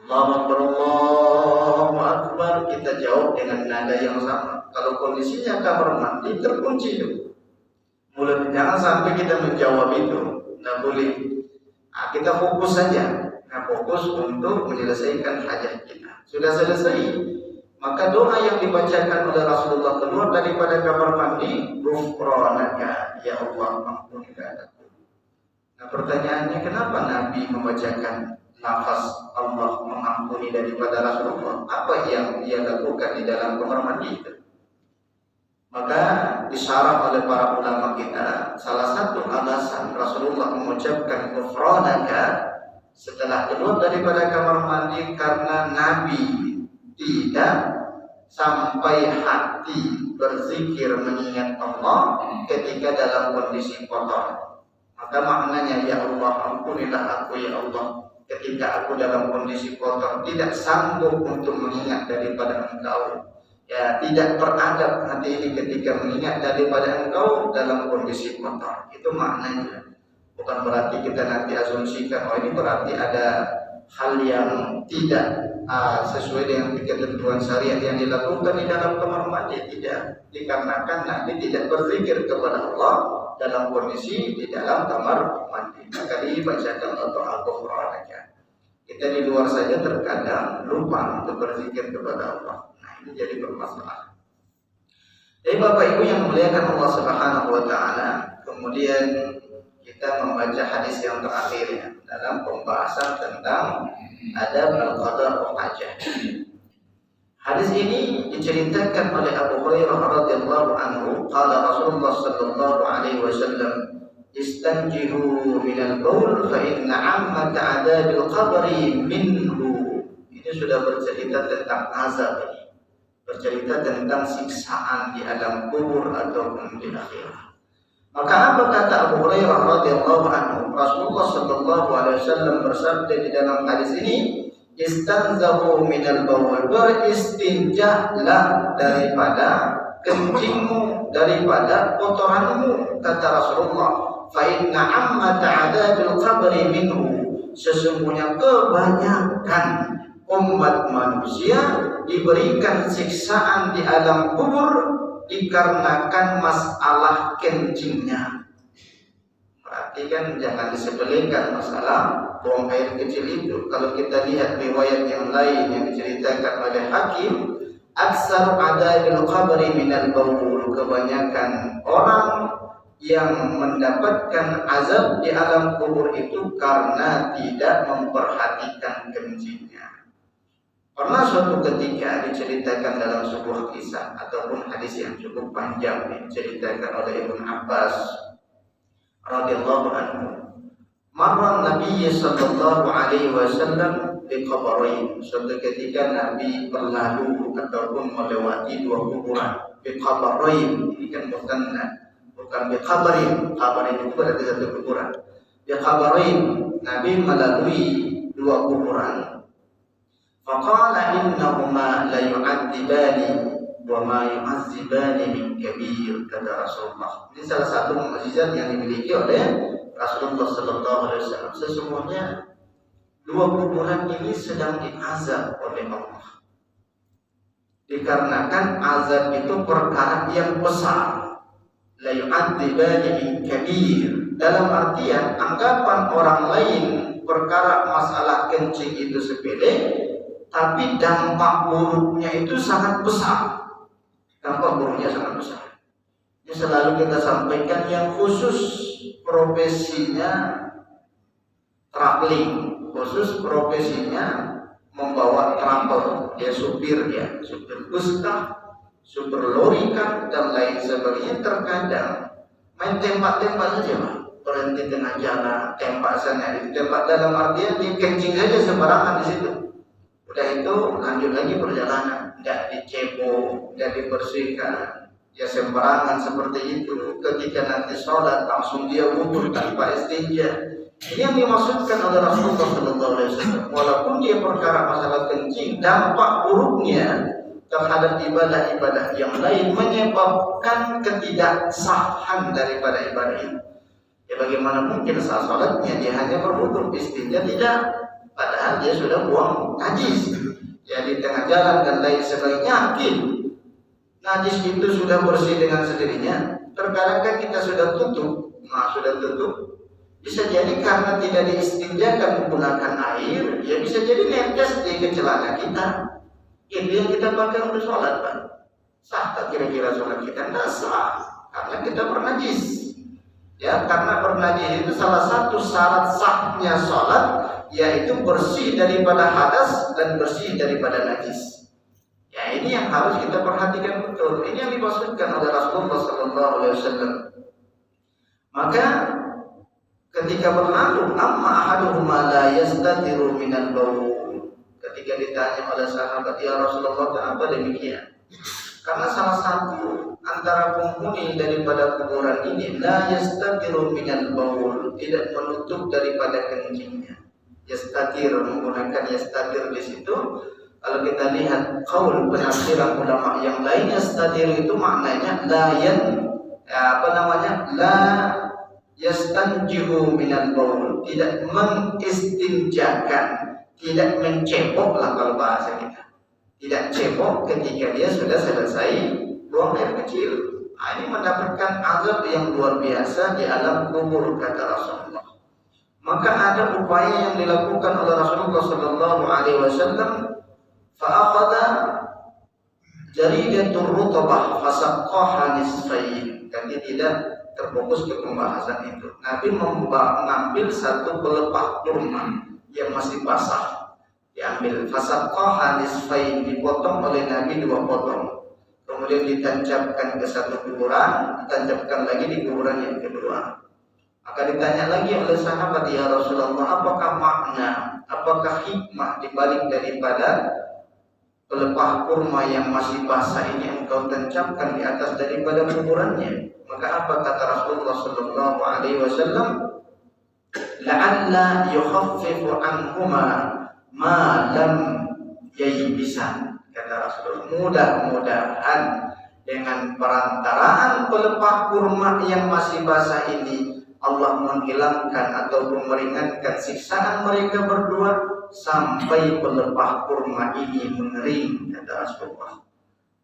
Allahu Akbar, Allahu Akbar, kita jawab dengan nada yang sama. Kalau kondisinya kamar mandi terkunci itu. Mulai jangan sampai kita menjawab itu. Tidak boleh. Nah, kita fokus saja. Fokus untuk menyelesaikan hajat kita. Sudah selesai, maka doa yang dibacakan oleh Rasulullah keluar daripada kamar mandi, ghufranaka ya Allah, ampunilah aku. Nah, pertanyaannya, kenapa Nabi membacakan nafas Allah mengampuni daripada Rasulullah? Apa yang dia lakukan di dalam kamar mandi itu? Maka disyarah oleh para ulama kita, salah satu alasan Rasulullah mengucapkan ghufranaka setelah keluar daripada kamar mandi karena Nabi tidak sampai hati berzikir mengingat Allah ketika dalam kondisi kotor. Maka maknanya, ya Allah, ampunilah aku ya Allah, ketika aku dalam kondisi kotor, tidak sanggup untuk mengingat daripada Engkau. Ya, tidak beradab hati ini ketika mengingat daripada Engkau dalam kondisi kotor. Itu maknanya. Bukan berarti kita nanti asumsikan, oh ini berarti ada hal yang tidak sesuai dengan ketentuan syariat yang dilakukan di dalam kamar mandi. Tidak, dikarenakan nanti tidak berzikir kepada Allah dalam kondisi di dalam kamar mandi. Maka dibacakan atau Al-Qur'an. Kita di luar saja terkadang lupa untuk berzikir kepada Allah. Nah, ini jadi bermasalah. Jadi Bapak Ibu yang memuliakan Allah Subhanahu wa taala, kemudian kita membaca hadis yang terakhir ya, dalam pembahasan tentang adab al-qada wal hajah. Hadis ini diceritakan oleh Abu Hurairah radhiyallahu anhu, qala Rasulullah sallallahu alaihi wasallam, istanjihu minal baul fa inna ammata adabil qabri minhu. Ini sudah bercerita tentang azab ini. Bercerita tentang siksaan di alam kubur ataupun di akhirat. Maka apa kata Abu Hurairah radhiyallahu anhu? Rasulullah sallallahu alaihi wasallam bersabda di dalam hadis ini, istanzahu minal baul, beristinjahlah daripada kencingmu, daripada kotoranmu, kata Rasulullah. Fa inna ammata adabil qabri minhu, sesungguhnya kebanyakan umat manusia diberikan siksaan di alam kubur dikarenakan masalah kencingnya. Perhatikan, jangan disepelekan masalah buang air kecil itu. Kalau kita lihat riwayat yang lain yang diceritakan oleh Hakim, aksar adabil qabri minal baul, kebanyakan orang yang mendapatkan azab di alam kubur itu karena tidak memperhatikan kencingnya. Pernah suatu ketika diceritakan dalam sebuah kisah ataupun hadis yang cukup panjang diceritakan oleh Ibnu Abbas radhiyallahu anhu. Marra Nabi sallallahu alaihi wasallam di qabrain. Suatu ketika Nabi berlalu ataupun melewati dua kuburan. Di qabrain, ini kan bukan di qabrin. Qabrin itu berarti satu kuburan. Di qabrain, Nabi melalui dua kuburan. Faqala innahuma la yu'adzibani wa ma yu'adzibani min kabir, kata Rasulullah. Ini salah satu mukjizat yang dimiliki oleh Rasulullah sallallahu alaihi wasallam. Sesungguhnya dua kuburan ini sedang diazab oleh Allah. Dikarenakan azab itu perkara yang besar. La yu'adzibani min kabir, dalam artian anggapan orang lain perkara masalah kencing itu sepele, tapi dampak buruknya itu sangat besar. Dampak buruknya sangat besar. Ini selalu kita sampaikan yang khusus profesinya traveling, khusus profesinya membawa travel, dia supir bus kah, supir lori kah, dan lain sebagainya. Terkadang main tembak-tembak saja, Pak. Berhenti tengah jalan, tembak sana, tembak dalam artian dia kencing saja sembarangan di situ. Udah itu lanjut lagi perjalanan, tidak dicebok, tidak dibersihkan, ya sembarangan seperti itu. Ketika nanti sholat langsung dia wudhu tanpa istinja. Ini yang dimaksudkan oleh Rasulullah SAW. Walaupun dia perkara masalah kencing, dampak buruknya terhadap ibadah-ibadah yang lain menyebabkan ketidaksahan daripada ibadah itu. Ya bagaimana mungkin saat sholatnya dia hanya berwudhu, istinja tidak, padahal dia sudah buang najis ya di tengah jalan dan lain sebagainya. Yakin najis itu sudah bersih dengan sendirinya. Terkadang kan kita sudah tutup, bisa jadi karena tidak diistinjakan menggunakan air, ya bisa jadi netes di celana kita. Itu yang kita pakai untuk sholat, Pak. Sah tak kira-kira sholat kita? Tidak sah, karena kita bernajis. Ya, karena bernajis itu salah satu syarat sahnya sholat, yaitu bersih daripada hadas dan bersih daripada najis. Ya, ini yang harus kita perhatikan betul. Ini yang dimaksudkan oleh Rasulullah SAW. Maka ketika berlalu, amma ahaduhuma la yastatiru minal baul. Ketika ditanya oleh sahabat, ya Rasulullah, kenapa demikian? Karena salah satu antara penghuni daripada kuburan ini la yastatiru minal baul, tidak menutup daripada kencingnya. Yastatir, menggunakan yastatir di situ. Kalau kita lihat qaul penafsiran ulama yang lain, yastatir itu maknanya la yastanjihu minal baul, tidak mengistinjakan, tidak mencebok lah kalau bahasa kita. Tidak cebok ketika dia sudah selesai buang air kecil. Ini mendapatkan azab yang luar biasa di alam kubur, kata Rasulullah. Maka ada upaya yang dilakukan oleh Rasulullah Sallallahu Alaihi Wasallam. Fa'akhadha jaridatur rutabah fasaqqaha nisfayn. Jadi tidak terfokus ke pembahasan itu. Nabi mengambil satu pelepah kurma yang masih basah, diambil fasaqqaha nisfayn, dipotong oleh Nabi 2 potong. Kemudian ditancapkan ke satu kuburan, ditancapkan lagi di kuburan yang kedua. Maka ditanya lagi oleh sahabat, ya Rasulullah, apakah makna, apakah hikmah dibalik daripada pelepah kurma yang masih basah ini engkau tancapkan di atas daripada kuburannya? Maka apa kata Rasulullah Sallallahu Alaihi Wasallam? La'alla yukhaffifu anhuma ma lam yaybisan. Kata Rasulullah, mudah-mudahan dengan perantaraan pelepah kurma yang masih basah ini Allah menghilangkan atau meringankan siksaan mereka berdua sampai pelepah kurma ini mengering, kata Rasulullah.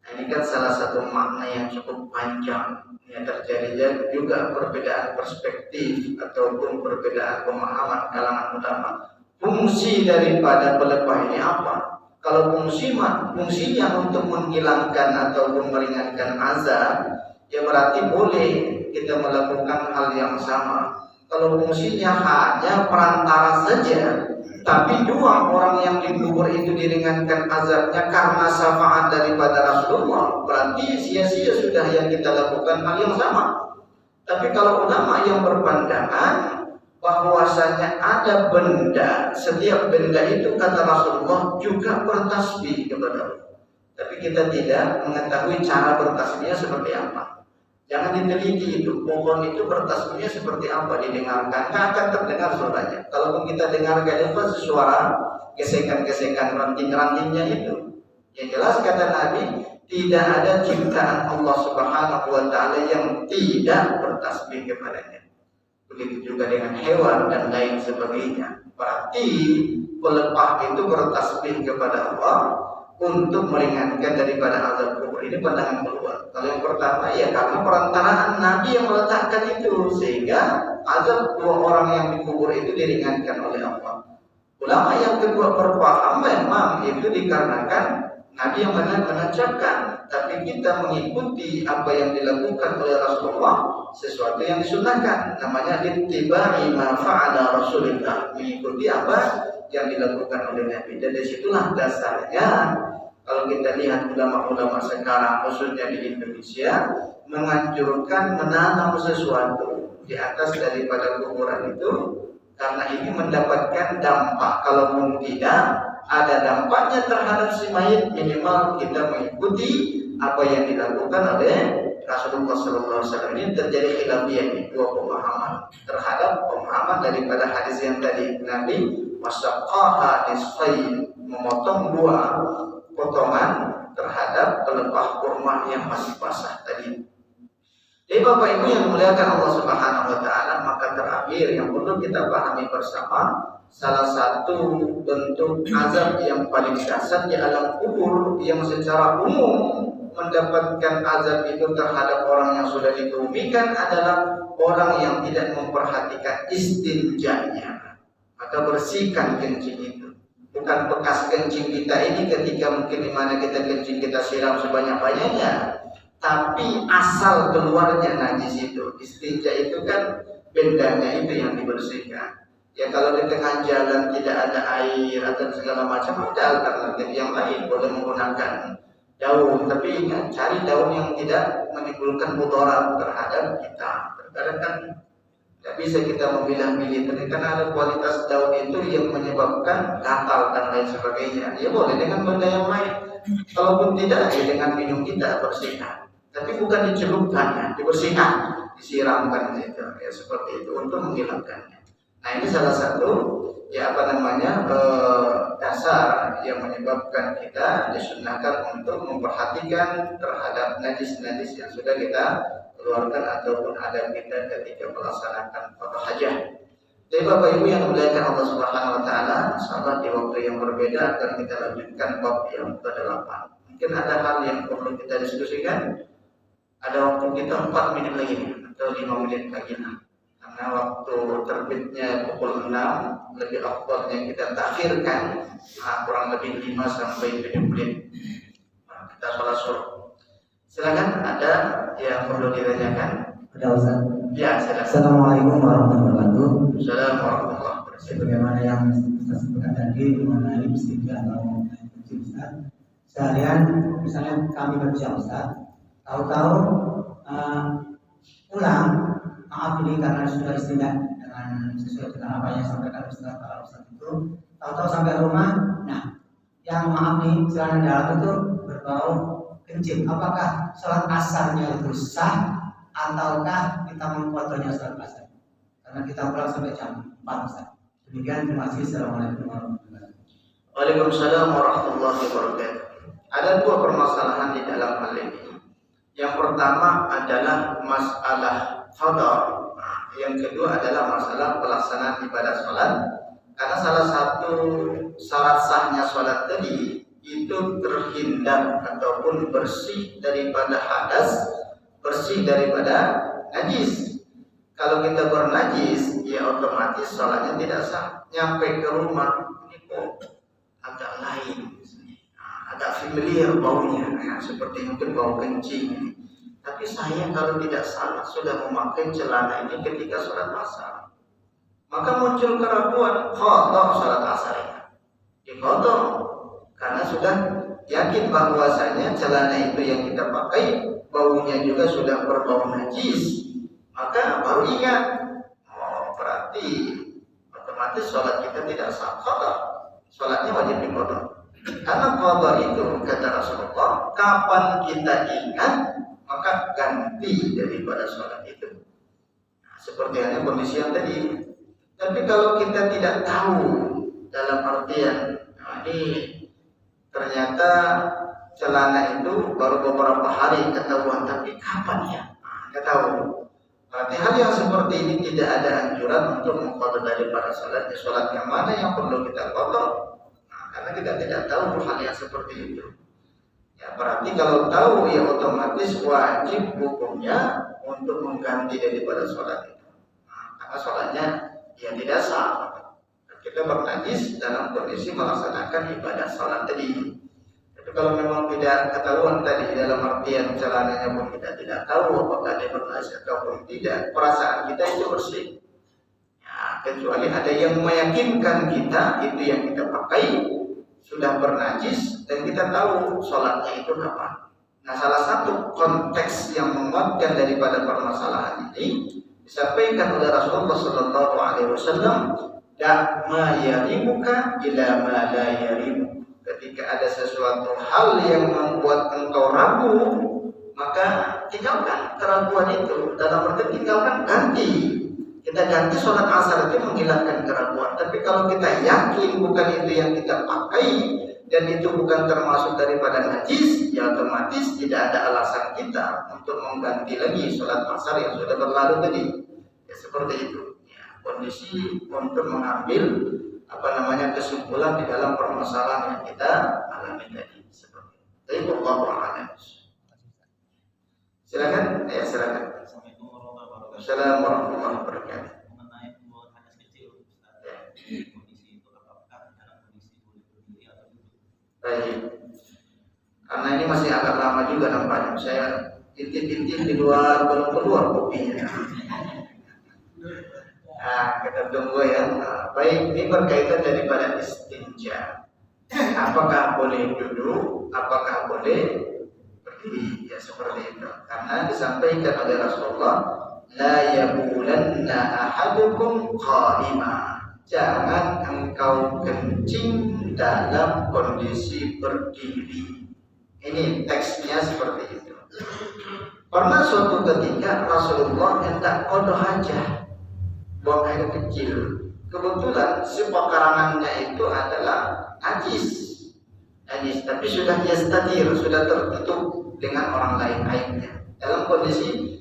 Nah, ini kan salah satu makna yang cukup panjang. Ini terjadi juga perbedaan perspektif ataupun perbedaan pemahaman kalangan ulama. Fungsi daripada pelepah ini apa? Kalau fungsinya untuk menghilangkan ataupun meringankan azab, ya berarti boleh kita melakukan hal yang sama. Kalau fungsinya hanya perantara saja, tapi 2 orang yang dikubur itu diringankan azabnya karena syafaat daripada Rasulullah, berarti sia-sia sudah yang kita lakukan hal yang sama. Tapi kalau ulama yang berpandangan bahwasanya ada benda, setiap benda itu kata Rasulullah juga bertasbih kepada Allah. Tapi kita tidak mengetahui cara bertasbihnya seperti apa. Jangan diteliti itu, pohon itu bertasbihnya seperti apa didengarkan, nggak akan terdengar suaranya. Kalaupun kita dengarkan itu suara gesekan-gesekan ranting-rantingnya itu. Yang jelas kata Nabi, tidak ada ciptaan Allah Subhanahu Wa Taala yang tidak bertasbih kepadanya. Begitu juga dengan hewan dan lain sebagainya. Berarti pelepah itu bertasbih kepada Allah untuk meringankan daripada azab kubur. Ini pandangan keluar. Kalau yang pertama, ya karena perantaraan Nabi yang meletakkan itu, sehingga azab 2 orang yang dikubur itu diringankan oleh Allah. Ulama yang kedua berpaham memang itu dikarenakan Nabi yang menancapkan, tapi kita mengikuti apa yang dilakukan oleh Rasulullah, sesuatu yang disunahkan. Namanya ittiba'i ma fa'ala Rasulullah, mengikuti apa yang dilakukan oleh Nabi. Dan disitulah dasarnya kalau kita lihat ulama-ulama sekarang, khususnya di Indonesia, menganjurkan menanam sesuatu di atas daripada kuburan itu, karena ini mendapatkan dampak. Kalaupun tidak ada dampaknya terhadap si mayit, minimal kita mengikuti apa yang dilakukan oleh Rasulullah SAW. Ini terjadi khilafiyah di 2 pemahaman terhadap pemahaman daripada hadis yang tadi. Nabi wasaqqaha nisfayn, memotong 2 potongan terhadap pelepah kurma yang masih basah tadi. Jadi Bapak Ibu yang dimuliakan Allah Subhanahu Wa Taala, maka terakhir yang perlu kita pahami bersama, salah satu bentuk azab yang paling dahsyat di alam kubur yang secara umum mendapatkan azab itu terhadap orang yang sudah dikebumikan adalah orang yang tidak memperhatikan istinjanya. Maka bersihkan kencing itu. Bukan bekas kencing kita ini ketika mungkin di mana kita kencing kita siram sebanyak-banyaknya, tapi asal keluarnya najis itu. Istinja itu kan bendanya itu yang dibersihkan. Ya kalau di tengah jalan tidak ada air atau segala macam, ada alternatif yang lain, boleh menggunakan daun. Tapi ingat, cari daun yang tidak menimbulkan mudarat terhadap kita. Terkadang kan tidak bisa kita memilah-milih, karena ada kualitas daun itu yang menyebabkan gatal dan lain sebagainya. Ya boleh dengan benda yang lain. Kalaupun tidak, ya dengan minum kita bersihkan. Tapi bukan dicelupkan, ya, dibersihkan, disiramkan gitu. Ya seperti itu untuk menghilangkannya. Nah ini salah satu dasar yang menyebabkan kita disunahkan untuk memperhatikan terhadap najis-najis yang sudah kita keluarkan ataupun ada kita ketika melaksanakan fardu hajah. Jadi Bapak Ibu yang dimuliakan Allah Subhanahu wa taala, sahabat di waktu yang berbeda akan kita lanjutkan bab yang ke-8. Mungkin ada hal yang perlu kita diskusikan. Ada waktu kita 4 menit lagi atau 5 menit lagi. Karena waktu terbitnya pukul 6, lebih afdalnya kita takhirkan kurang lebih 5 sampai 7 menit. Kita sholat subuh. Silakan, ada yang perlu ditanyakan? Ada Ustaz. Ya, silakan. Assalamualaikum warahmatullahi wabarakatuh. Assalamualaikum warahmatullahi wabarakatuh. Sebagaimana yang Ustaz sebutkan tadi mengenai istighfar atau Ustaz. Sekalian, misalnya kami kerja Ustaz, tahu-tahu pulang, maaf ini karena sudah istirahat dengan sesuai dengan apa yang disampaikan Ustaz kalau Ustaz itu, tahu-tahu sampai rumah, nah, yang maaf nih celana dalam itu berbau kencing. Apakah sholat asarnya itu sah ataukah kita memfotonya sholat asar? Karena kita pulang sampai jam 4 Ustaz. Demikian, terima kasih. Assalamualaikum warahmatullahi wabarakatuh. Waalaikumsalam warahmatullahi wabarakatuh. Ada 2 permasalahan di dalam hal ini. Yang pertama adalah masalah qada. Yang kedua adalah masalah pelaksanaan ibadah sholat. Karena salah satu syarat sahnya sholat tadi itu terhindar ataupun bersih daripada hadas, bersih daripada najis. Kalau kita bernajis, ya otomatis sholatnya tidak sah. Nyampe ke rumah, ini kok agak lain, agak familiar baunya, ya, seperti mungkin bau kencing. Tapi saya kalau tidak salah sudah memakai celana ini ketika sholat asar. Maka muncul keraguan, qada sholat asar ini. Diqada karena sudah yakin bahwasanya celana itu yang kita pakai baunya juga sudah berbau najis. Maka baru ingat, oh berarti otomatis sholat kita tidak sah. Qada, sholatnya wajib diqada. Karena qada itu kata Rasulullah, kapan kita ingat maka ganti daripada sholat itu. Nah, seperti halnya kondisi yang tadi. Tapi kalau kita tidak tahu dalam artian, ini ternyata celana itu baru beberapa hari ketahuan, tapi kapan ya? Nggak tahu. Berarti hal yang seperti ini tidak ada anjuran untuk mengqada daripada sholat. Sholat yang mana yang perlu kita qada? Karena kita tidak tahu hal yang seperti itu. Ya, berarti kalau tahu ya otomatis wajib hukumnya untuk mengganti daripada sholat itu. Karena sholatnya ya tidak sah. Kita bernajis dalam kondisi melaksanakan ibadah sholat tadi. Tapi kalau memang tidak ketahuan tadi dalam artian celananya pun kita tidak tahu apakah dia bernajis ataupun tidak, perasaan kita itu bersih. Ya, kecuali ada yang meyakinkan kita itu yang kita pakai sudah bernajis dan kita tahu sholatnya itu kapan. Nah, salah satu konteks yang menguatkan daripada permasalahan ini disampaikan oleh Rasulullah Sallallahu Alaihi Wasallam, "Da ma yarimuka ila ma la yarimu." Ketika ada sesuatu hal yang membuat engkau ragu, maka tinggalkan keraguan itu. Dalam arti tinggalkan, ganti. Kita ganti sholat asar itu menghilangkan keraguan. Tapi kalau kita yakin bukan itu yang kita pakai dan itu bukan termasuk daripada najis, ya otomatis tidak ada alasan kita untuk mengganti lagi sholat asar yang sudah berlalu tadi. Ya seperti itu. Ya, kondisi untuk mengambil kesimpulan di dalam permasalahan yang kita alami tadi. Seperti itu. Tapi wallahu a'lam. Silakan. Ya silakan. Assalamualaikum warahmatullahi wabarakatuh. Mengenai pembuangan hadas kecil, kondisi itu apakah dalam kondisi boleh berdiri atau duduk? Baik. Karena ini masih agak lama juga nampaknya. Saya intip-intip di luar, belum keluar kopinya. Nah, kita tunggu ya. Baik, ini berkaitan daripada istinja. Apakah boleh duduk? Apakah boleh berdiri? Ya seperti itu. Karena disampaikan oleh Rasulullah, la yabulanna ahadukum qa'ima. Jangan engkau kencing dalam kondisi berdiri. Ini teksnya seperti itu. Pernah suatu ketika Rasulullah hendak qada hajah, buang air kecil. Kebetulan si pekarangannya itu adalah najis, tapi sudah yastatir, sudah tertutup dengan orang lain aibnya. Dalam kondisi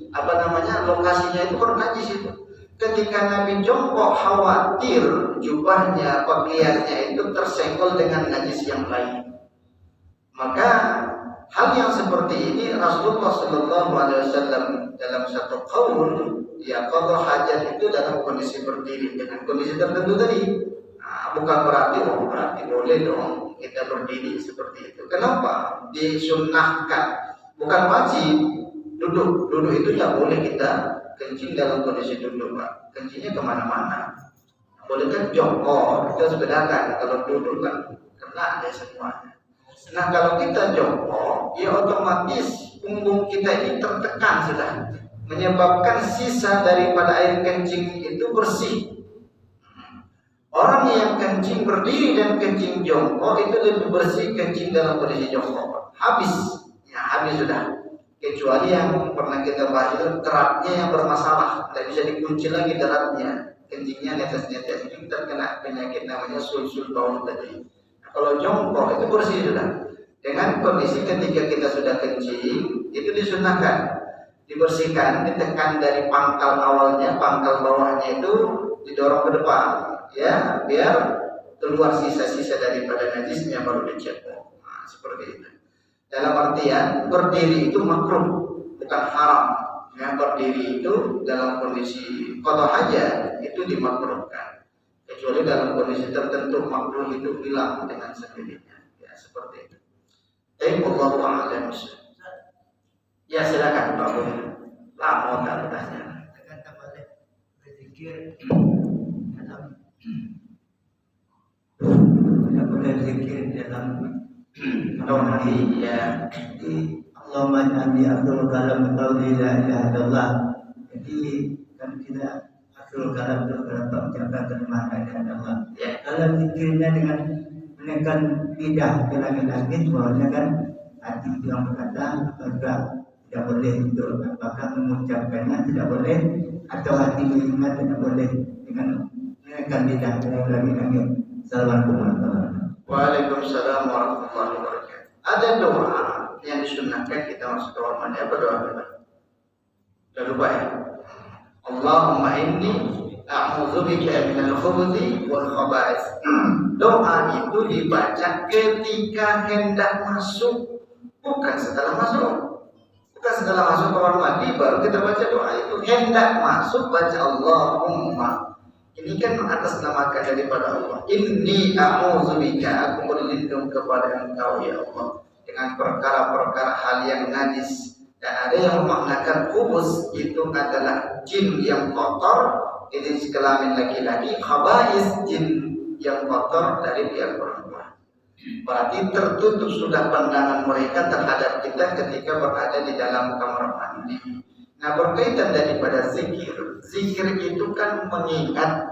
lokasinya itu bernajis itu. Ketika Nabi jongkok khawatir jubahnya, pakaiannya itu tersenggol dengan najis yang lain. Maka hal yang seperti ini Rasulullah SAW dalam satu qaul, ya qada hajat itu dalam kondisi berdiri dengan kondisi tertentu tadi. Bukan berarti boleh dong kita berdiri seperti itu. Kenapa? Disunnahkan, bukan wajib. Duduk itu ya boleh kita kencing dalam kondisi duduk, Pak. Kencingnya kemana-mana. Boleh kan jongkok, kita sebedakan. Kalau duduk kan kena ada semuanya. Nah kalau kita jongkok, ya otomatis punggung kita ini tertekan sudah, menyebabkan sisa daripada air kencing itu bersih. Orang yang kencing berdiri dan kencing jongkok itu lebih bersih kencing dalam kondisi jongkok. Habis sudah. Kecuali yang pernah kita bahas itu teratnya yang bermasalah, tidak bisa dikunci lagi teratnya, kencingnya netes-netes, itu terkena penyakit namanya sul-sul baul tadi. Kalau jongkok itu bersih sudah. Dengan kondisi ketika kita sudah kencing, itu disunahkan dibersihkan, ditekan dari pangkal awalnya, pangkal bawahnya itu didorong ke depan, ya, biar keluar sisa-sisa daripada najisnya baru dicebok. Nah, seperti itu. Dalam artian berdiri itu makruh, bukan haram. Yang berdiri itu dalam kondisi qada hajat itu dimakruhkan. Kecuali dalam kondisi tertentu makruh itu hilang dengan sendirinya. Ya seperti itu. Wallahu a'lam. Ya silakan Pak Budi. Lama tak bertanya. Kata boleh berzikir dalam doa ya. Jadi Allahumma ja'alni akhirul kalam qawli la ilaha illallah. Jadi kan kita akhirul kalam itu berapa ucapan terima kasih Allah. Kalau zikirnya dengan menekan lidah ke langit-langit, bahwasanya kan hati yang berkata juga tidak boleh itu. Apakah mengucapkannya tidak boleh atau hati mengingat tidak boleh dengan menekan lidah ke langit-langit. Assalamualaikum warahmatullahi wabarakatuh. Waalaikumsalam warahmatullahi wabarakatuh. Ada doa yang disunnahkan kita masuk kamar mandi. Apa doa kita? Jangan lupa ya. Allahumma inni a'udzubika minal khubuthi wal khaba'ith. Doa itu dibaca ketika hendak masuk, bukan setelah masuk. Bukan setelah masuk kamar mandi baru kita baca doa itu. Hendak masuk baca Allahumma. Ini kan mengatasnamakan daripada Allah. Inni a'udzubika, aku berlindung kepada Engkau ya Allah dengan perkara-perkara hal yang najis. Dan ada yang memaknakan khubus itu adalah jin yang kotor, ini kelamin laki-laki, khaba'is jin yang kotor dari pihak perempuan. Berarti tertutup sudah pandangan mereka terhadap kita ketika berada di dalam kamar mandi. Nah, berkaitan daripada zikir. Zikir itu kan mengingat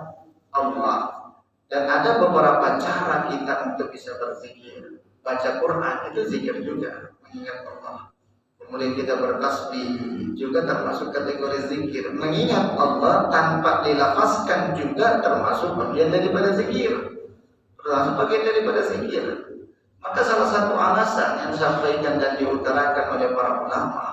Allah. Dan ada beberapa cara kita untuk bisa berzikir. Baca Quran itu zikir juga, mengingat Allah. Kemudian kita bertasbih juga termasuk kategori zikir. Mengingat Allah tanpa dilafazkan juga termasuk bagian daripada zikir. Termasuk bagian daripada zikir. Maka salah satu alasan yang disampaikan dan diutarakan oleh para ulama,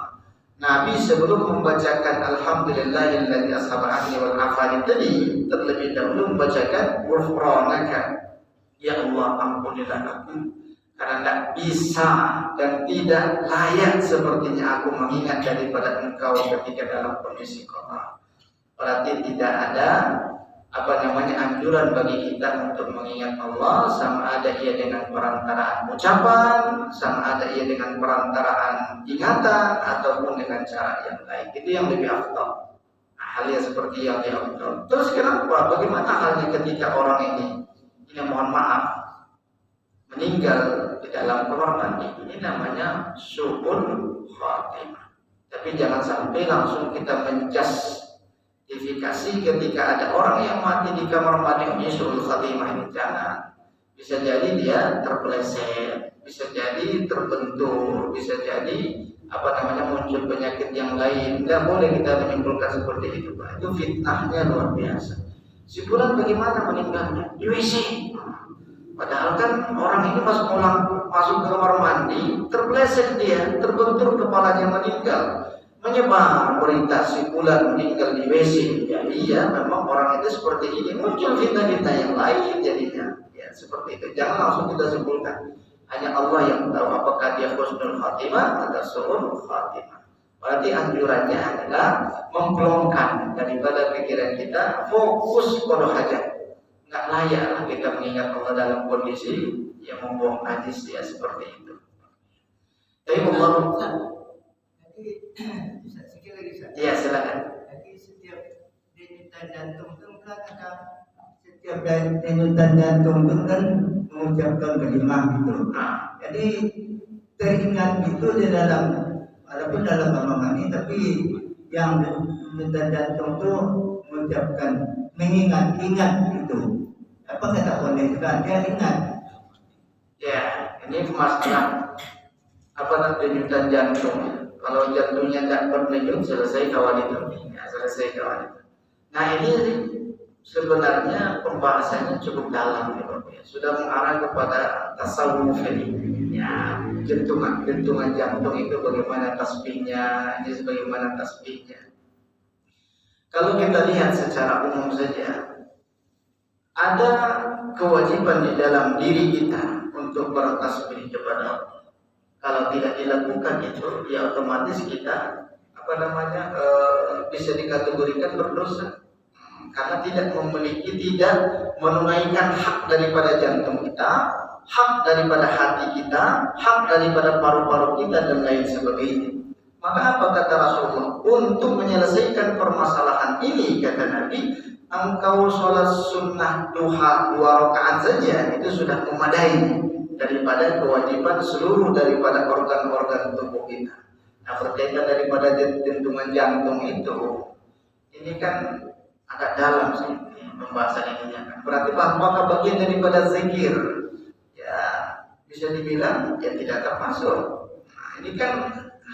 Nabi sebelum membacakan Alhamdulillahilladzi ashaba'ani wal afani tadi, terlebih dahulu membacakan Ghufranaka, ya Allah ampunilah aku karena tidak bisa dan tidak layak sepertinya aku mengingat daripada Engkau ketika dalam kondisi qada. Berarti tidak ada anjuran bagi kita untuk mengingat Allah, sama ada ia dengan perantaraan ucapan, sama ada ia dengan perantaraan ingatan ataupun dengan cara yang lain. Itu yang lebih afdal. Nah, hal yang seperti yang lebih afdal. Terus kenapa? Bagaimana halnya ketika orang ini mohon maaf meninggal di dalam kamar mandi? Ini namanya su'ul khatimah. Tapi jangan sampai langsung kita menjas ketika ada orang yang mati di kamar mandi, su'ul khatimah ini jangan. Bisa jadi dia terpeleset, bisa jadi terbentur, bisa jadi muncul penyakit yang lain. Tidak boleh kita menyimpulkan seperti itu, Pak. Itu fitnahnya luar biasa. Si fulan bagaimana meninggalnya? Di WC. Padahal kan orang ini masuk ke kamar mandi, terpeleset dia, terbentur kepalanya meninggal. Menyebar berita si fulan meninggal di WC. Ya iya, memang orang itu seperti ini. Muncul fitnah-fitnah yang lain jadinya. Ya seperti itu. Jangan langsung kita simpulkan. Hanya Allah yang tahu apakah dia husnul khatimah atau su'ul khatimah. Berarti anjurannya adalah memplongkan daripada pikiran kita, fokus pada hajat. Nggak layak kita mengingat Allah dalam kondisi yang membuang najis ya seperti itu. Tapi Allah. Bisa sikit lagi Ustaz. Iya silakan. Jadi setiap denyutan jantung itu kan ada setiap denyutan jantung itu kan mengucapkan kalimah gitu. Jadi teringat itu di dalam walaupun dalam kamar mandi tapi yang denyutan jantung itu mengucapkan mengingat-ingat gitu. Apa kata Pondek juga dia ingat. Ya ini masalah denyutan jantung. Kalau jantungnya tidak berdenyut, selesai kawan itu. Ya, selesai kawan itu. Nah ini sebenarnya pembahasannya cukup dalam ya. Sudah mengarah kepada tasawuf ini. Ya, gentungan jantung itu bagaimana tasbihnya, ini sebagaimana tasbihnya. Kalau kita lihat secara umum saja, ada kewajiban di dalam diri kita untuk bertasbih kepada Allah. Kalau tidak dilakukan itu, ya otomatis kita bisa dikategorikan berdosa karena tidak menunaikan hak daripada jantung kita, hak daripada hati kita, hak daripada paru-paru kita dan lain sebagainya. Maka apa kata Rasulullah? Untuk menyelesaikan permasalahan ini kata Nabi, engkau sholat sunnah duha 2 rakaat saja itu sudah memadai daripada kewajiban seluruh daripada organ-organ tubuh kita. Nah berkaitan daripada dentuman jantung itu, ini kan agak dalam sih pembahasan ininya kan. Berarti apakah bagian daripada zikir? Ya bisa dibilang ya tidak termasuk. Nah ini kan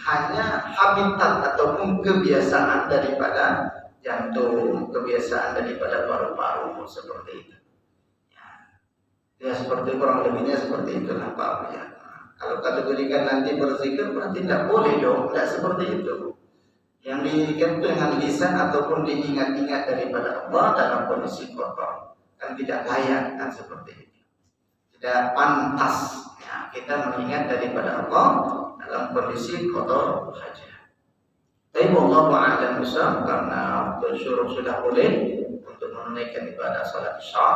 hanya habitat ataupun kebiasaan daripada jantung, kebiasaan daripada paru-paru seperti itu. Ya seperti kurang lebihnya seperti itulah Pak ya. Kalau kategorikan nanti berzikir berarti tidak boleh dong, tidak seperti itu. Yang diingat dengan lisan ataupun diingat-ingat daripada Allah dalam kondisi kotor kan tidak layak kan seperti itu. Tidak pantas ya, kita mengingat daripada Allah dalam kondisi kotor saja. Tapi Allah a'lam bishawab karena bersyuruh sudah boleh untuk menunaikan ibadah salat Isya.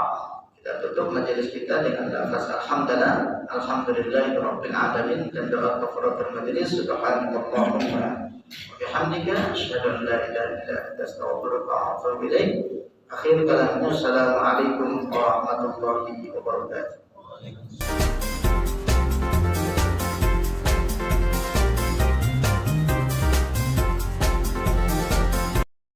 Kita tutup majelis kita dengan lafaz alhamdulillah, alhamdulillahirabbil alamin dan doa kafaratul majelis subhanallahumma wa bihamdika asyhadu an la ilaha illa anta astaghfiruka wa atubu ilaik. Akhir kalamnya assalamualaikum warahmatullahi wabarakatuh.